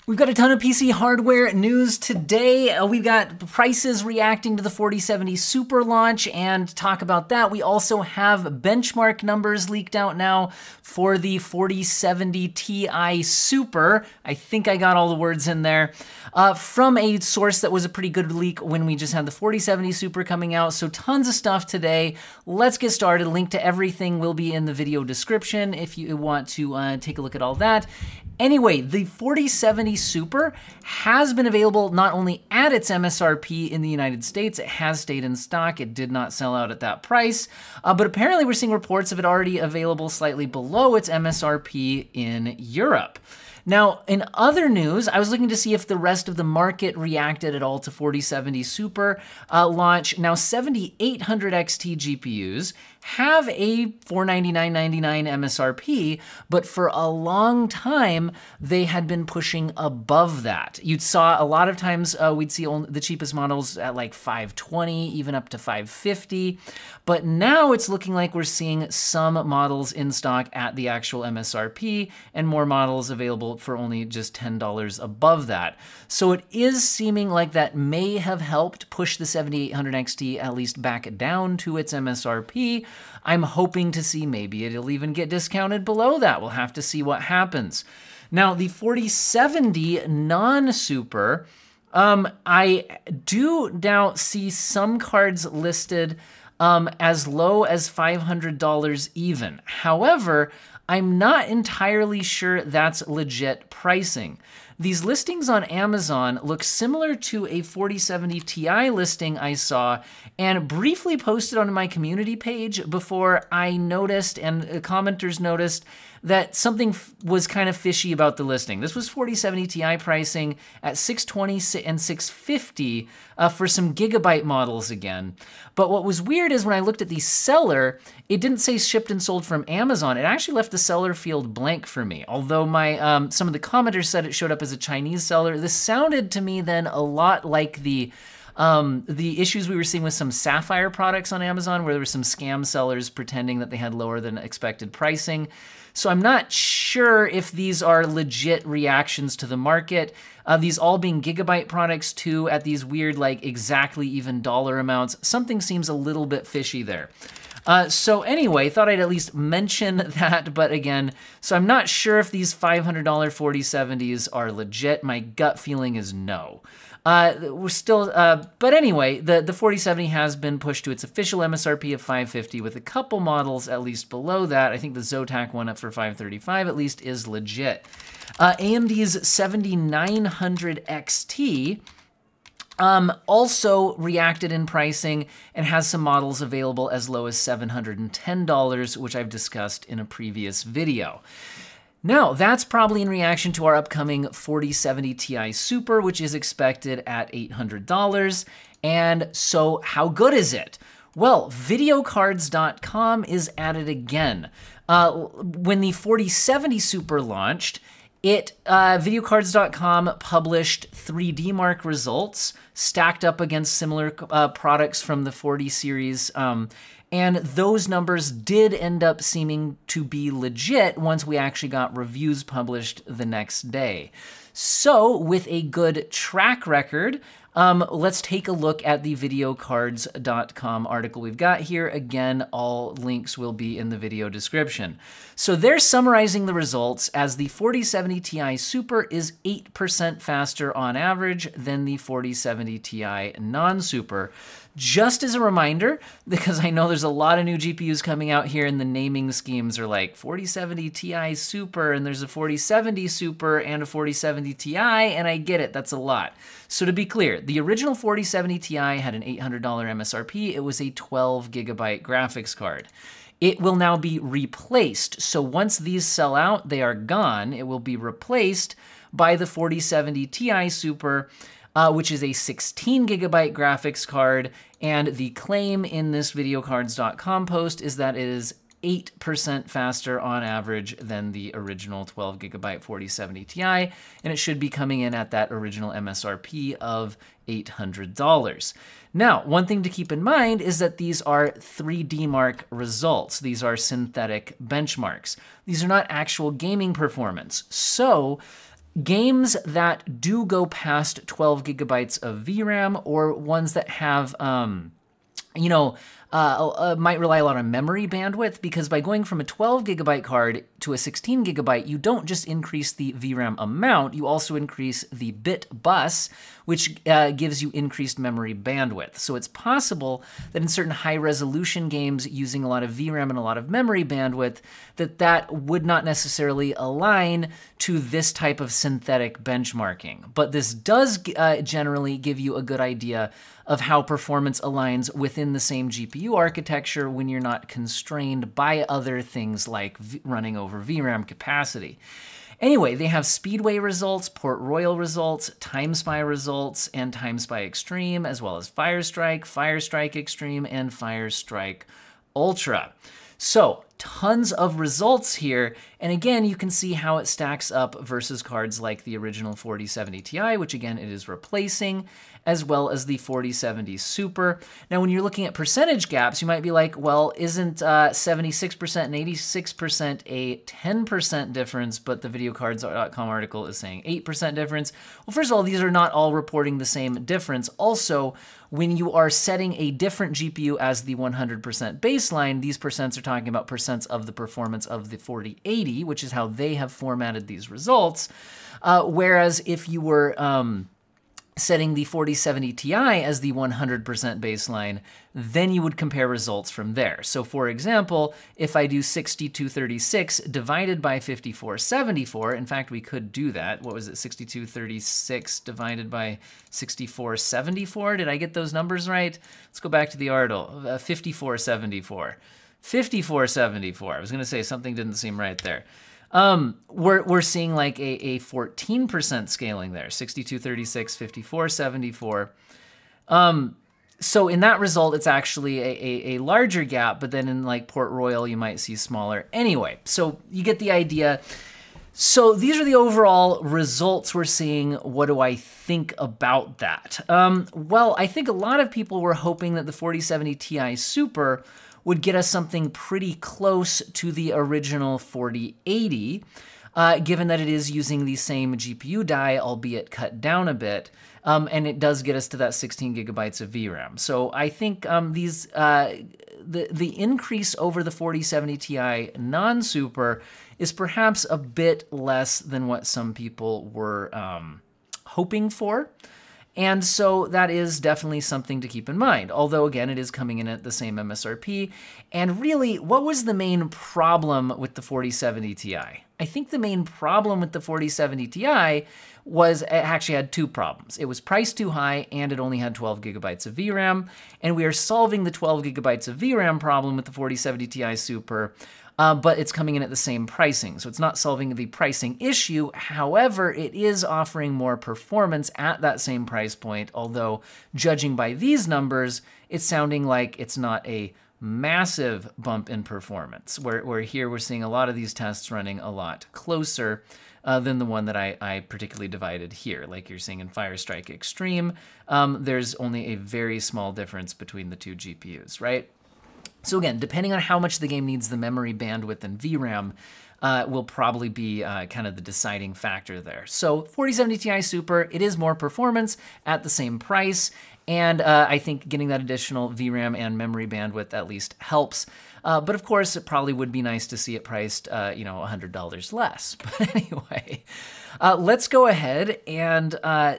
We've got a ton of PC hardware news today. We've got prices reacting to the 4070 Super launch and talk about that. We also have benchmark numbers leaked out now for the 4070 Ti Super. I think I got all the words in there. From a source that was a pretty good leak when we just had the 4070 Super coming out. So tons of stuff today. Let's get started. Link to everything will be in the video description if you want to take a look at all that. Anyway, the 4070 Super has been available not only at its MSRP in the United States, it has stayed in stock, it did not sell out at that price, but apparently we're seeing reports of it already available slightly below its MSRP in Europe. Now, in other news, I was looking to see if the rest of the market reacted at all to 4070 Super launch. Now, 7800 XT GPUs have a $499.99 MSRP, but for a long time, they had been pushing above that. You'd saw a lot of times, we'd see the cheapest models at like $520, even up to $550. But now it's looking like we're seeing some models in stock at the actual MSRP and more models available for only just $10 above that. So it is seeming like that may have helped push the 7800 XT at least back down to its MSRP. I'm hoping to see maybe it'll even get discounted below that. We'll have to see what happens. Now, the 4070 non-Super, I do now see some cards listed as low as $500 even. However, I'm not entirely sure that's legit pricing. These listings on Amazon look similar to a 4070 Ti listing I saw and briefly posted on my community page before I noticed and commenters noticed that something was kind of fishy about the listing. This was 4070 Ti pricing at $620 and $650 for some gigabyte models again. But what was weird is when I looked at the seller, it didn't say shipped and sold from Amazon. It actually left the seller field blank for me. Although my some of the commenters said it showed up as a Chinese seller, this sounded to me then a lot like the issues we were seeing with some Sapphire products on Amazon, where there were some scam sellers pretending that they had lower than expected pricing. So I'm not sure if these are legit reactions to the market. These all being gigabyte products too at these weird, like exactly even dollar amounts. Something seems a little bit fishy there. So anyway, thought I'd at least mention that, but again, so I'm not sure if these $500 4070s are legit. My gut feeling is no. We're still, but anyway, the 4070 has been pushed to its official MSRP of $550 with a couple models at least below that. I think the Zotac one up for $535 at least is legit. AMD's 7900 XT also reacted in pricing and has some models available as low as $710, which I've discussed in a previous video. Now, that's probably in reaction to our upcoming 4070 Ti Super, which is expected at $800. And so how good is it? Well, videocards.com is at it again. When the 4070 Super launched, videocards.com published 3D Mark results stacked up against similar products from the 40 series. And those numbers did end up seeming to be legit once we actually got reviews published the next day. So with a good track record, let's take a look at the videocards.com article we've got here. Again, all links will be in the video description. So they're summarizing the results as the 4070 Ti Super is 8% faster on average than the 4070 Ti non-Super. Just as a reminder, because I know there's a lot of new GPUs coming out here and the naming schemes are like 4070 Ti Super and there's a 4070 Super and a 4070 Ti, and I get it, that's a lot. So to be clear, the original 4070 Ti had an $800 MSRP. It was a 12 gigabyte graphics card. It will now be replaced. So once these sell out, they are gone. It will be replaced by the 4070 Ti Super, which is a 16 gigabyte graphics card. And the claim in this videocards.com post is that it is 8% faster on average than the original 12 gigabyte 4070 Ti, and it should be coming in at that original MSRP of $800. Now, one thing to keep in mind is that these are 3D Mark results. These are synthetic benchmarks. These are not actual gaming performance. So Games that do go past 12 gigabytes of VRAM, or ones that have, you know, might rely a lot on memory bandwidth, because by going from a 12 gigabyte card to a 16 gigabyte, you don't just increase the VRAM amount, you also increase the bit bus, which gives you increased memory bandwidth. So it's possible that in certain high resolution games using a lot of VRAM and a lot of memory bandwidth, that would not necessarily align to this type of synthetic benchmarking. But this does generally give you a good idea of how performance aligns within the same GPU architecture when you're not constrained by other things like running over VRAM capacity. Anyway, they have Speedway results, Port Royal results, TimeSpy results, and TimeSpy Extreme, as well as Firestrike, Firestrike Extreme, and Firestrike Ultra. So, tons of results here, and again, you can see how it stacks up versus cards like the original 4070 Ti, which again, it is replacing, as well as the 4070 Super. Now, when you're looking at percentage gaps, you might be like, well, isn't 76% and 86% a 10% difference, but the videocards.com article is saying 8% difference? Well, first of all, these are not all reporting the same difference. Also, when you are setting a different GPU as the 100% baseline, these percents are talking about percents of the performance of the 4080, which is how they have formatted these results. Whereas if you were setting the 4070 Ti as the 100% baseline, then you would compare results from there. So for example, if I do 6236 divided by 5474, in fact, we could do that. What was it, 6236 divided by 6474? Did I get those numbers right? Let's go back to the article, 5474. 5474, I was gonna say something didn't seem right there. We're seeing like a 14% scaling there, 6236, 5474. So in that result, it's actually a larger gap, but then in like Port Royal, you might see smaller. Anyway, so you get the idea. So these are the overall results we're seeing. What do I think about that? Well, I think a lot of people were hoping that the 4070 Ti Super would get us something pretty close to the original 4080, given that it is using the same GPU die, albeit cut down a bit, and it does get us to that 16 gigabytes of VRAM. So I think the increase over the 4070 Ti non-Super is perhaps a bit less than what some people were hoping for. And so that is definitely something to keep in mind. Although, again, it is coming in at the same MSRP. And really, what was the main problem with the 4070 Ti? I think the main problem with the 4070 Ti was it actually had two problems. It was priced too high, and it only had 12 gigabytes of VRAM. And we are solving the 12 gigabytes of VRAM problem with the 4070 Ti Super, but it's coming in at the same pricing. So it's not solving the pricing issue. However, it is offering more performance at that same price point, although judging by these numbers, it's sounding like it's not a massive bump in performance, where here we're seeing a lot of these tests running a lot closer than the one that I particularly divided here. Like you're seeing in Firestrike Extreme, there's only a very small difference between the two GPUs, right? So again, depending on how much the game needs the memory bandwidth and VRAM, will probably be kind of the deciding factor there. So 4070 Ti Super, it is more performance at the same price, and I think getting that additional VRAM and memory bandwidth at least helps. But of course, it probably would be nice to see it priced, you know, $100 less. But anyway, let's go ahead and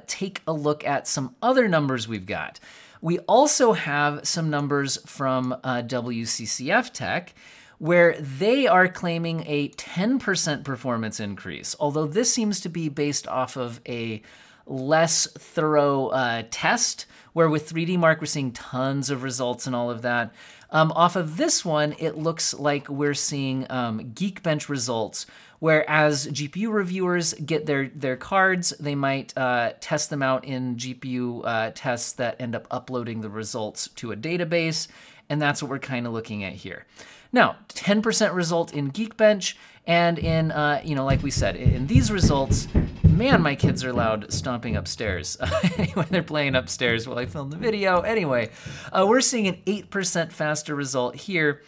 take a look at some other numbers we've got. We also have some numbers from WCCF Tech, where they are claiming a 10% performance increase, although this seems to be based off of a less thorough test, where with 3D Mark we're seeing tons of results and all of that. Off of this one, it looks like we're seeing Geekbench results, where as GPU reviewers get their cards, they might test them out in GPU tests that end up uploading the results to a database, and that's what we're kind of looking at here. Now, 10% result in Geekbench, and in, you know, like we said, in these results, man, my kids are loud stomping upstairs. Anyway, they're playing upstairs while I film the video. Anyway, we're seeing an 8% faster result here.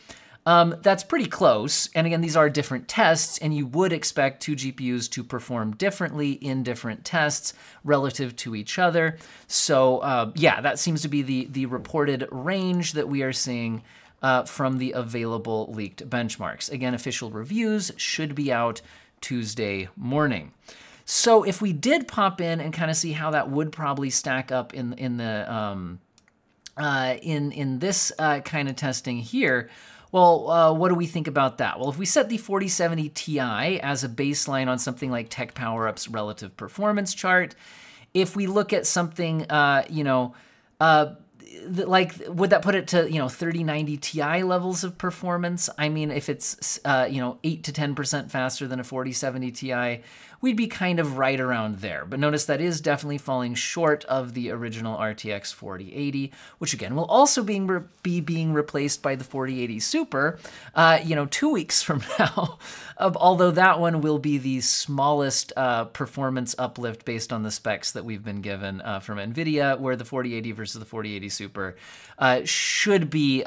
That's pretty close. And again, these are different tests, and you would expect two GPUs to perform differently in different tests relative to each other. So yeah, that seems to be the reported range that we are seeing from the available leaked benchmarks. Again, official reviews should be out Tuesday morning. So if we did pop in and kind of see how that would probably stack up in this kind of testing here, well, what do we think about that? Well, if we set the 4070 Ti as a baseline on something like Tech PowerUp's relative performance chart, if we look at something, like, would that put it to, 3090 Ti levels of performance? I mean, if it's, 8 to 10% faster than a 4070 Ti, we'd be kind of right around there. But notice that is definitely falling short of the original RTX 4080, which again will also be being replaced by the 4080 Super, 2 weeks from now. Although that one will be the smallest performance uplift based on the specs that we've been given from NVIDIA, where the 4080 versus the 4080 Super should be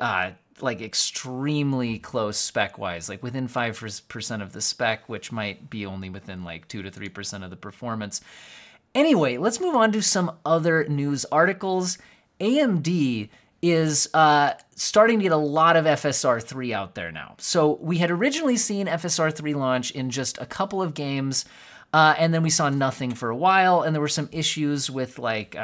like extremely close spec-wise, like within 5% of the spec, which might be only within like 2 to 3% of the performance. Anyway, let's move on to some other news articles. AMD is starting to get a lot of FSR 3 out there now. So we had originally seen FSR 3 launch in just a couple of games, and then we saw nothing for a while, and there were some issues with like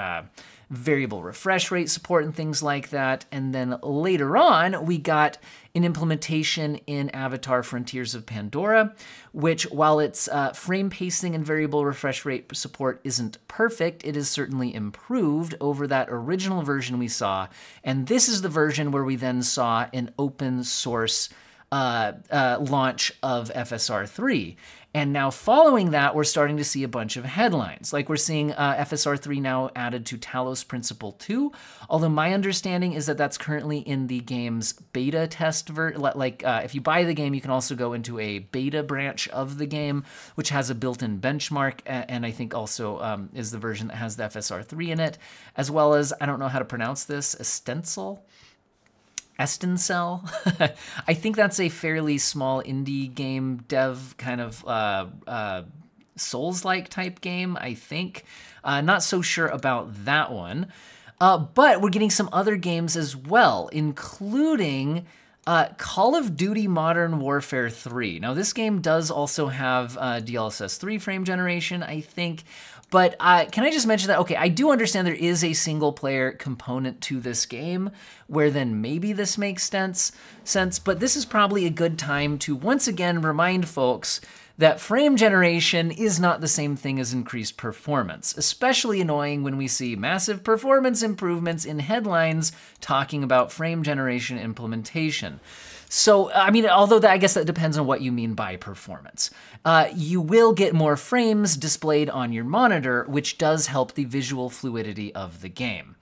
variable refresh rate support and things like that. And then later on, we got an implementation in Avatar Frontiers of Pandora, which while its frame pacing and variable refresh rate support isn't perfect, it is certainly improved over that original version we saw. And this is the version where we then saw an open source launch of FSR 3. And now following that, we're starting to see a bunch of headlines. Like we're seeing FSR 3 now added to Talos Principle 2, although my understanding is that that's currently in the game's beta test. If you buy the game, you can also go into a beta branch of the game, which has a built-in benchmark, and I think also is the version that has the FSR 3 in it, as well as, I don't know how to pronounce this, Estencel? I think that's a fairly small indie game dev kind of Souls-like type game, I think. Not so sure about that one. But we're getting some other games as well, including Call of Duty Modern Warfare 3. Now, this game does also have DLSS 3 frame generation, I think. But can I just mention that, okay, I do understand there is a single player component to this game where then maybe this makes sense, but this is probably a good time to once again remind folks that frame generation is not the same thing as increased performance, especially annoying when we see massive performance improvements in headlines talking about frame generation implementation. So, I mean, although I guess that depends on what you mean by performance. You will get more frames displayed on your monitor, which does help the visual fluidity of the game.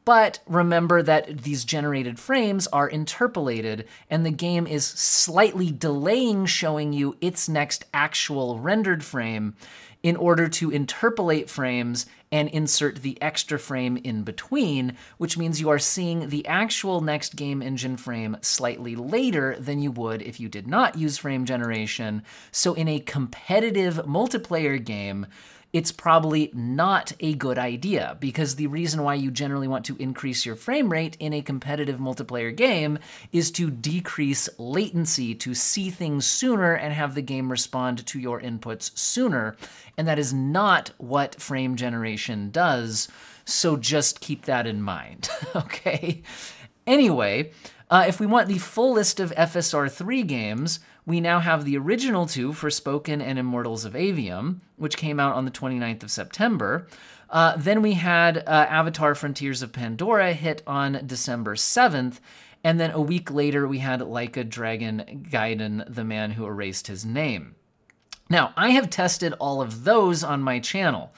But remember that these generated frames are interpolated, and the game is slightly delaying showing you its next actual rendered frame in order to interpolate frames and insert the extra frame in between, which means you are seeing the actual next game engine frame slightly later than you would if you did not use frame generation. So in a competitive multiplayer game, it's probably not a good idea, because the reason why you generally want to increase your frame rate in a competitive multiplayer game is to decrease latency, to see things sooner and have the game respond to your inputs sooner. And that is not what frame generation does, so just keep that in mind, okay? Anyway, if we want the full list of FSR 3 games, we now have the original two, Forspoken and Immortals of Aveum, which came out on the 29th of September. Then we had Avatar Frontiers of Pandora hit on December 7th. And then a week later, we had Like a Dragon Gaiden, The Man Who Erased His Name. Now, I have tested all of those on my channel,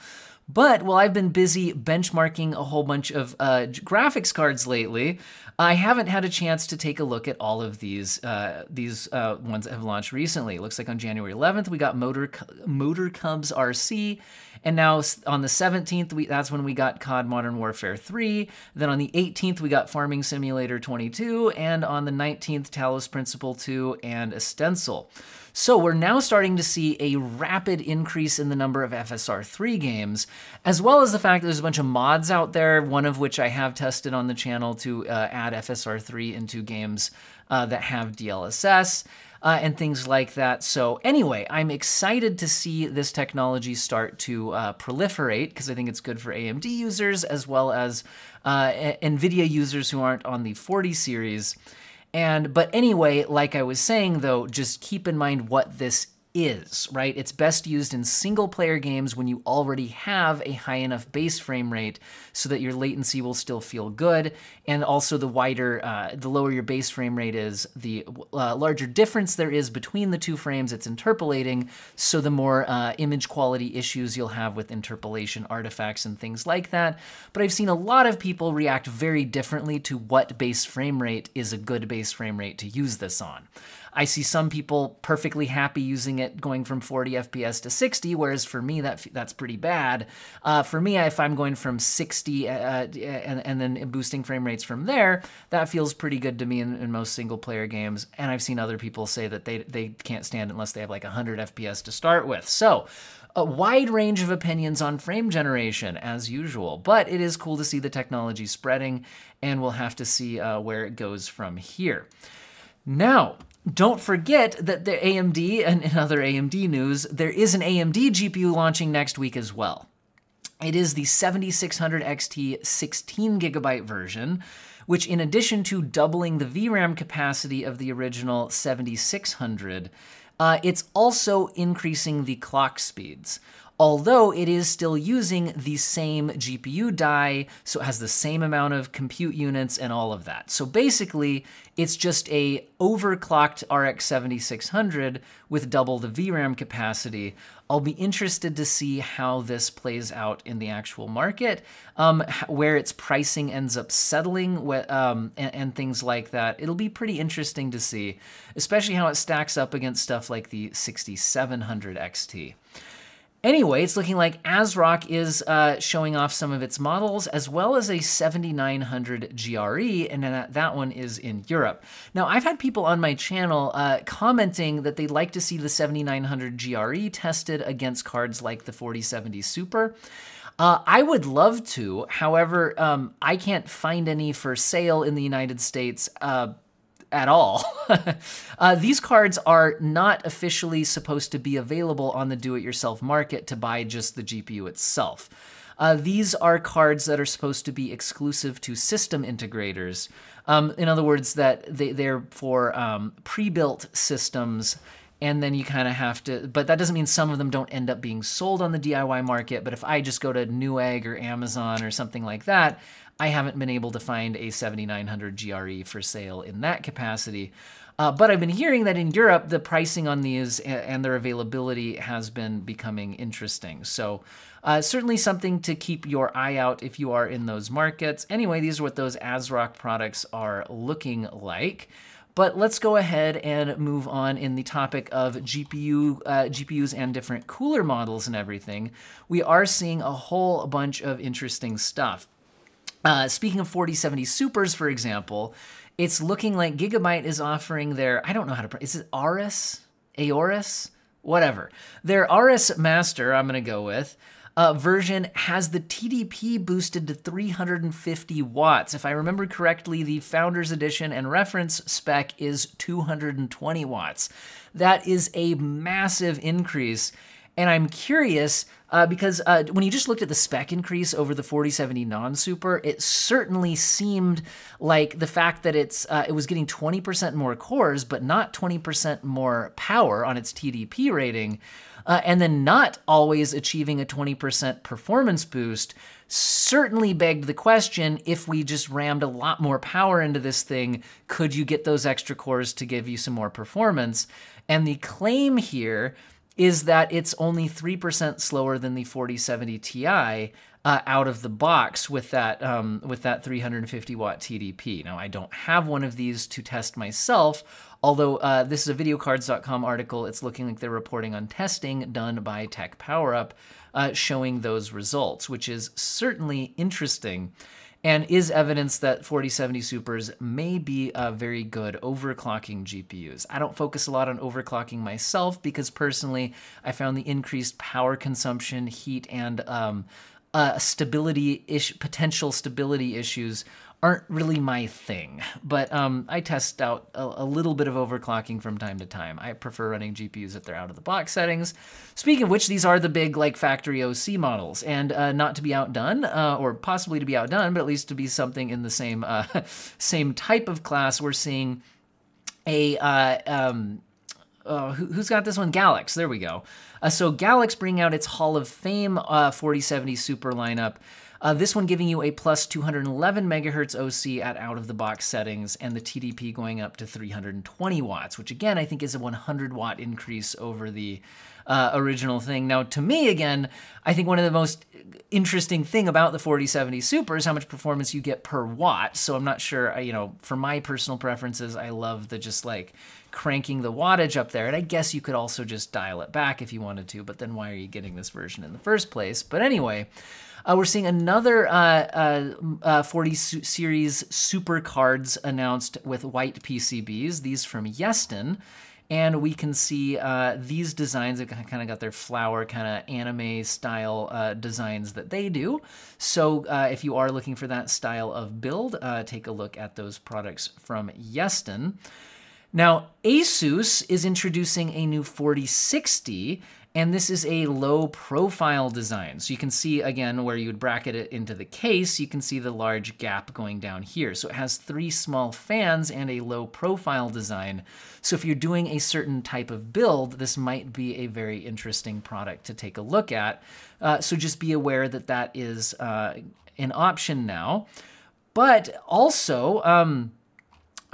But while I've been busy benchmarking a whole bunch of graphics cards lately, I haven't had a chance to take a look at all of these ones that have launched recently. It looks like on January 11th, we got Motor Cubs RC, and now on the 17th, that's when we got COD Modern Warfare 3. Then on the 18th, we got Farming Simulator 22, and on the 19th, Talos Principle 2 and Stencil. So we're now starting to see a rapid increase in the number of FSR 3 games, as well as the fact that there's a bunch of mods out there, one of which I have tested on the channel to add FSR 3 into games that have DLSS and things like that. So anyway, I'm excited to see this technology start to proliferate, because I think it's good for AMD users as well as NVIDIA users who aren't on the 40 series. But anyway, like I was saying though, just keep in mind what this is, right? It's best used in single player games when you already have a high enough base frame rate so that your latency will still feel good. And also the lower your base frame rate is, the larger difference there is between the two frames it's interpolating, so the more image quality issues you'll have with interpolation artifacts and things like that. But I've seen a lot of people react very differently to what base frame rate is a good base frame rate to use this on. I see some people perfectly happy using it going from 40 FPS to 60, whereas for me, that's pretty bad. For me, if I'm going from 60 and then boosting frame rates from there, that feels pretty good to me in most single-player games. And I've seen other people say that they can't stand it unless they have like 100 FPS to start with. So a wide range of opinions on frame generation, as usual, but it is cool to see the technology spreading, and we'll have to see where it goes from here. Now, don't forget that the AMD, and in other AMD news, there is an AMD GPU launching next week as well. It is the 7600 XT 16GB version, which in addition to doubling the VRAM capacity of the original 7600, it's also increasing the clock speeds. Although it is still using the same GPU die, so it has the same amount of compute units and all of that. So basically, it's just a overclocked RX 7600 with double the VRAM capacity. I'll be interested to see how this plays out in the actual market, where its pricing ends up settling, and things like that. It'll be pretty interesting to see, especially how it stacks up against stuff like the 6700 XT. Anyway, it's looking like ASRock is showing off some of its models, as well as a 7900 GRE, and that one is in Europe. Now, I've had people on my channel commenting that they'd like to see the 7900 GRE tested against cards like the 4070 Super. I would love to, however, I can't find any for sale in the United States at all. These cards are not officially supposed to be available on the do-it-yourself market to buy just the GPU itself. These are cards that are supposed to be exclusive to system integrators. In other words, that they're for pre-built systems, and then you kind of have to, but that doesn't mean some of them don't end up being sold on the DIY market. But if I just go to Newegg or Amazon or something like that, I haven't been able to find a 7900 GRE for sale in that capacity. But I've been hearing that in Europe, the pricing on these and their availability has been becoming interesting. So certainly something to keep your eye out if you are in those markets. Anyway, these are what those ASRock products are looking like. But let's go ahead and move on in the topic of GPUs and different cooler models and everything. We are seeing a whole bunch of interesting stuff. Speaking of 4070 Supers, for example, it's looking like Gigabyte is offering their, I don't know how to pronounce, is it Aorus? Aorus? Whatever. Their Aorus Master, I'm going to go with, version has the TDP boosted to 350 watts. If I remember correctly, the Founders Edition and reference spec is 220 watts. That is a massive increase. And I'm curious because when you just looked at the spec increase over the 4070 non-super, it certainly seemed like the fact that it was getting 20% more cores, but not 20% more power on its TDP rating, and then not always achieving a 20% performance boost, certainly begged the question, if we just rammed a lot more power into this thing, could you get those extra cores to give you some more performance? And the claim here is that it's only 3% slower than the 4070 Ti out of the box with that 350 watt TDP. Now, I don't have one of these to test myself, although this is a videocards.com article. It's looking like they're reporting on testing done by Tech PowerUp showing those results, which is certainly interesting and is evidence that 4070 Supers may be very good overclocking GPUs. I don't focus a lot on overclocking myself because personally, I found the increased power consumption, heat, and potential stability issues aren't really my thing. But I test out a little bit of overclocking from time to time. I prefer running GPUs if they're out of the box settings. Speaking of which, these are the big like factory OC models, and not to be outdone, or possibly to be outdone, but at least to be something in the same same type of class. We're seeing a who's got this one? Galax. There we go. So Galax bringing out its Hall of Fame 4070 Super lineup. This one giving you a plus 211 megahertz OC at out-of-the-box settings, and the TDP going up to 320 watts, which again, I think is a 100 watt increase over the original thing. Now, to me, again, I think one of the most interesting thing about the 4070 Super is how much performance you get per watt. So I'm not sure, for my personal preferences, I love the just like cranking the wattage up there. And I guess you could also just dial it back if you wanted to, but then why are you getting this version in the first place? But anyway, we're seeing another 40 series Super cards announced with white PCBs, these from Yeston. And we can see these designs have kind of got their flower kind of anime style designs that they do. So if you are looking for that style of build, take a look at those products from Yeston. Now, Asus is introducing a new 4060, and this is a low profile design. So you can see, again, where you would bracket it into the case, you can see the large gap going down here. So it has 3 small fans and a low profile design. So if you're doing a certain type of build, this might be a very interesting product to take a look at. So just be aware that that is an option now. But also,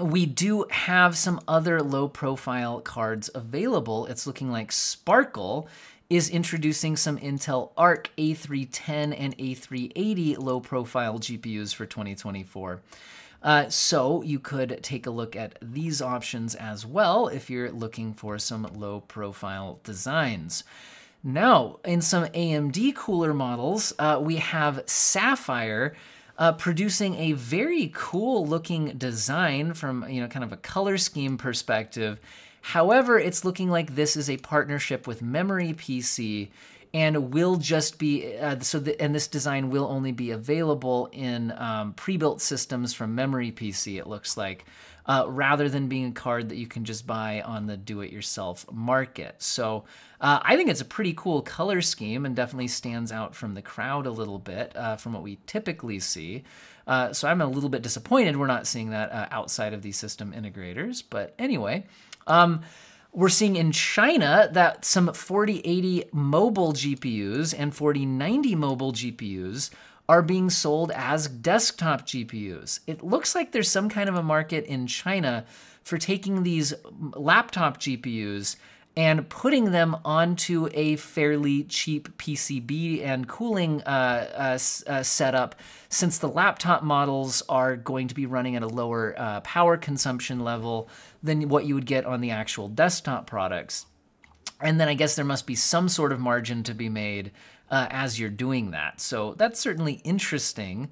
we do have some other low-profile cards available. It's looking like Sparkle is introducing some Intel Arc A310 and A380 low-profile GPUs for 2024. So you could take a look at these options as well if you're looking for some low-profile designs. Now, in some AMD cooler models, we have Sapphire producing a very cool looking design from, kind of a color scheme perspective. However, it's looking like this is a partnership with Memory PC and will just be, and this design will only be available in pre-built systems from Memory PC, it looks like, rather than being a card that you can just buy on the do-it-yourself market. So I think it's a pretty cool color scheme and definitely stands out from the crowd a little bit from what we typically see. So I'm a little bit disappointed we're not seeing that outside of these system integrators. But anyway, we're seeing in China that some 4080 mobile GPUs and 4090 mobile GPUs are being sold as desktop GPUs. It looks like there's some kind of a market in China for taking these laptop GPUs and putting them onto a fairly cheap PCB and cooling setup, since the laptop models are going to be running at a lower power consumption level than what you would get on the actual desktop products. And then I guess there must be some sort of margin to be made as you're doing that. So that's certainly interesting.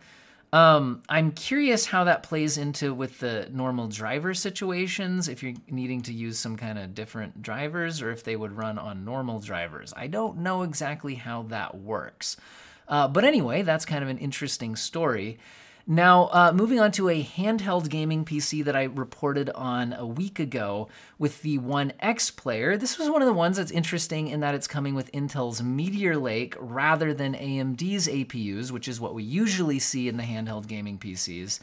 I'm curious how that plays into with the normal driver situations, if you're needing to use some kind of different drivers or if they would run on normal drivers. I don't know exactly how that works. But anyway, that's kind of an interesting story. Now, moving on to a handheld gaming PC that I reported on a week ago with the One X Player. This was one of the ones that's interesting in that it's coming with Intel's Meteor Lake rather than AMD's APUs, which is what we usually see in the handheld gaming PCs.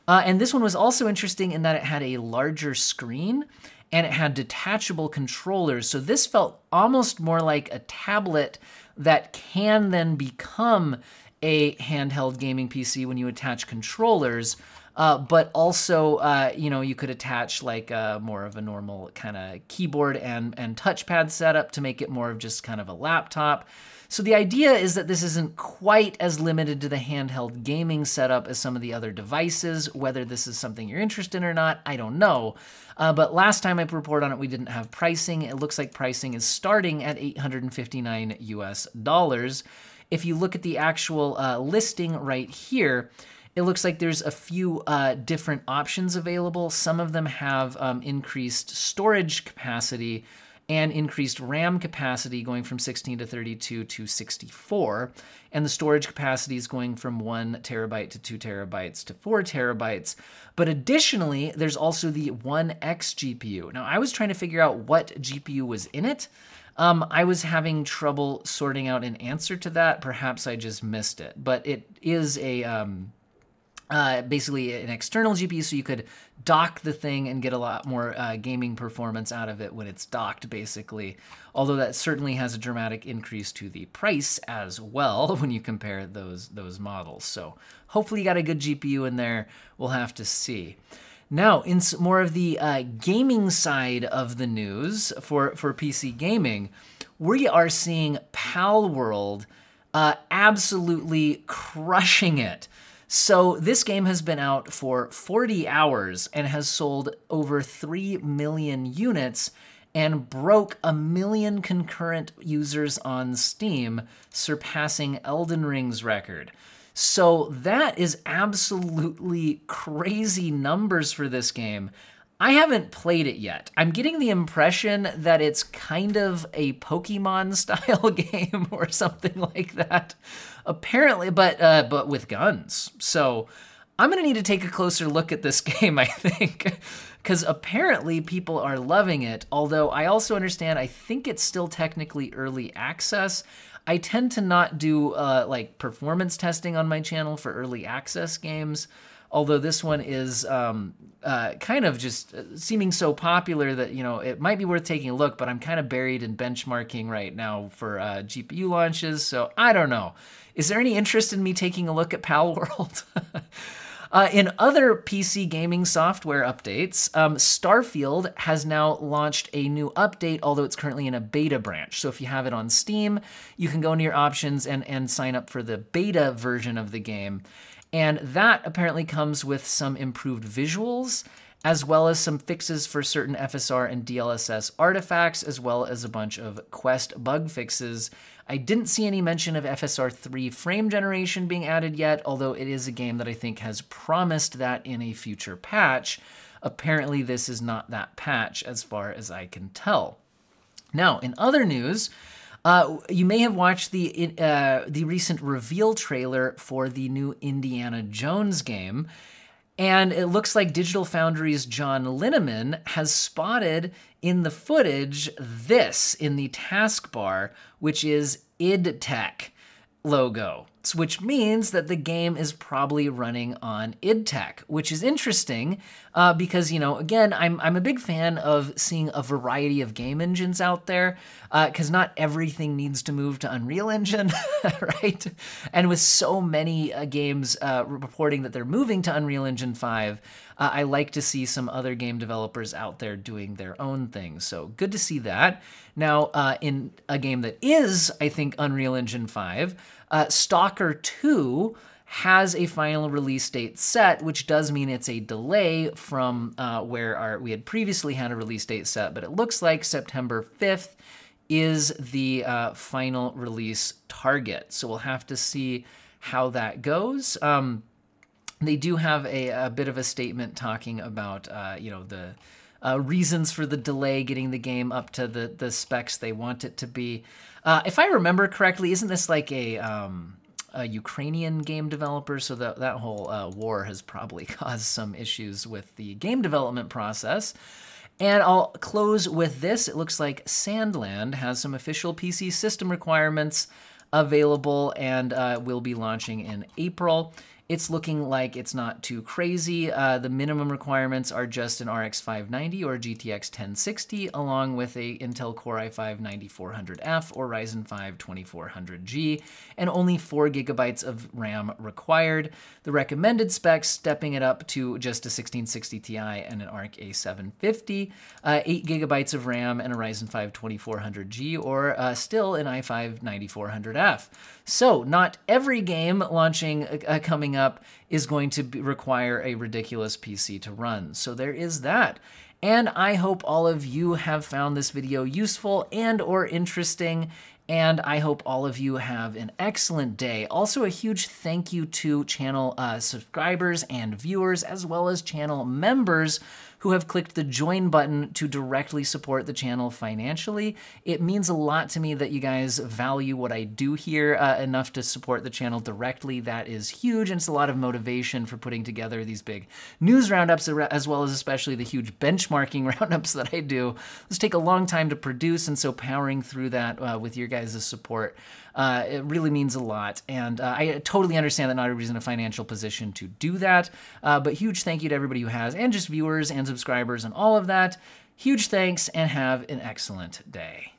And this one was also interesting in that it had a larger screen and it had detachable controllers. So this felt almost more like a tablet that can then become a handheld gaming PC when you attach controllers. but also, you know, you could attach like more of a normal kind of keyboard and touchpad setup to make it more of just kind of a laptop. So the idea is that this isn't quite as limited to the handheld gaming setup as some of the other devices. Whether this is something you're interested in or not, I don't know. But last time I reported on it, we didn't have pricing. It looks like pricing is starting at $859 US. If you look at the actual listing right here, it looks like there's a few different options available. Some of them have increased storage capacity and increased RAM capacity, going from 16 to 32 to 64. And the storage capacity is going from 1 terabyte to 2 terabytes to 4 terabytes. But additionally, there's also the One X GPU. Now, I was trying to figure out what GPU was in it. I was having trouble sorting out an answer to that. Perhaps I just missed it. But it is a basically an external GPU, so you could dock the thing and get a lot more gaming performance out of it when it's docked, basically. Although that certainly has a dramatic increase to the price as well when you compare those models. So hopefully you got a good GPU in there. We'll have to see. Now, in more of the gaming side of the news for PC gaming, we are seeing Palworld absolutely crushing it. So this game has been out for 40 hours and has sold over 3 million units and broke 1 million concurrent users on Steam, surpassing Elden Ring's record. So that is absolutely crazy numbers for this game. I haven't played it yet. I'm getting the impression that it's kind of a Pokemon-style game or something like that, apparently, but with guns. So I'm gonna need to take a closer look at this game, I think, because apparently people are loving it, although I also understand, I think it's still technically early access. I tend to not do like performance testing on my channel for early access games, although this one is kind of just seeming so popular that, you know, it might be worth taking a look, but I'm kind of buried in benchmarking right now for GPU launches, so I don't know. Is there any interest in me taking a look at Palworld? In other PC gaming software updates, Starfield has now launched a new update, although it's currently in a beta branch. So if you have it on Steam, you can go into your options and sign up for the beta version of the game. And that apparently comes with some improved visuals, as well as some fixes for certain FSR and DLSS artifacts, as well as a bunch of Quest bug fixes. I didn't see any mention of FSR 3 frame generation being added yet, although it is a game that I think has promised that in a future patch. Apparently this is not that patch as far as I can tell. Now, in other news, you may have watched the recent reveal trailer for the new Indiana Jones game, and it looks like Digital Foundry's John Linneman has spotted in the footage this in the taskbar, which is id Tech logo, which means that the game is probably running on id Tech, which is interesting because, you know, again, I'm a big fan of seeing a variety of game engines out there because not everything needs to move to Unreal Engine, right? And with so many games reporting that they're moving to Unreal Engine 5, I like to see some other game developers out there doing their own thing. So good to see that. Now, in a game that is, I think, Unreal Engine 5, Stalker 2 has a final release date set, which does mean it's a delay from where we had previously had a release date set, but it looks like September 5th is the final release target. So we'll have to see how that goes. They do have a bit of a statement talking about, you know, the reasons for the delay, getting the game up to the specs they want it to be. If I remember correctly, isn't this like a Ukrainian game developer? So that whole war has probably caused some issues with the game development process. And I'll close with this. It looks like Sandland has some official PC system requirements available and will be launching in April. it's looking like it's not too crazy. The minimum requirements are just an RX 590 or GTX 1060, along with a Intel Core i5 9400F or Ryzen 5 2400G, and only 4 gigabytes of RAM required. The recommended specs, stepping it up to just a 1660 Ti and an ARC A750, 8 gigabytes of RAM and a Ryzen 5 2400G, or still an i5 9400F. So not every game launching coming up is going to require a ridiculous PC to run. So there is that. And I hope all of you have found this video useful and or interesting, and I hope all of you have an excellent day. Also, a huge thank you to channel subscribers and viewers, as well as channel members who have clicked the join button to directly support the channel financially. It means a lot to me that you guys value what I do here enough to support the channel directly. That is huge, and it's a lot of motivation for putting together these big news roundups, as well as especially the huge benchmarking roundups that I do. Those take a long time to produce, and so powering through that with your guys' support, it really means a lot. And I totally understand that not everybody's in a financial position to do that, but huge thank you to everybody who has, and just viewers and subscribers and all of that. Huge thanks, and have an excellent day.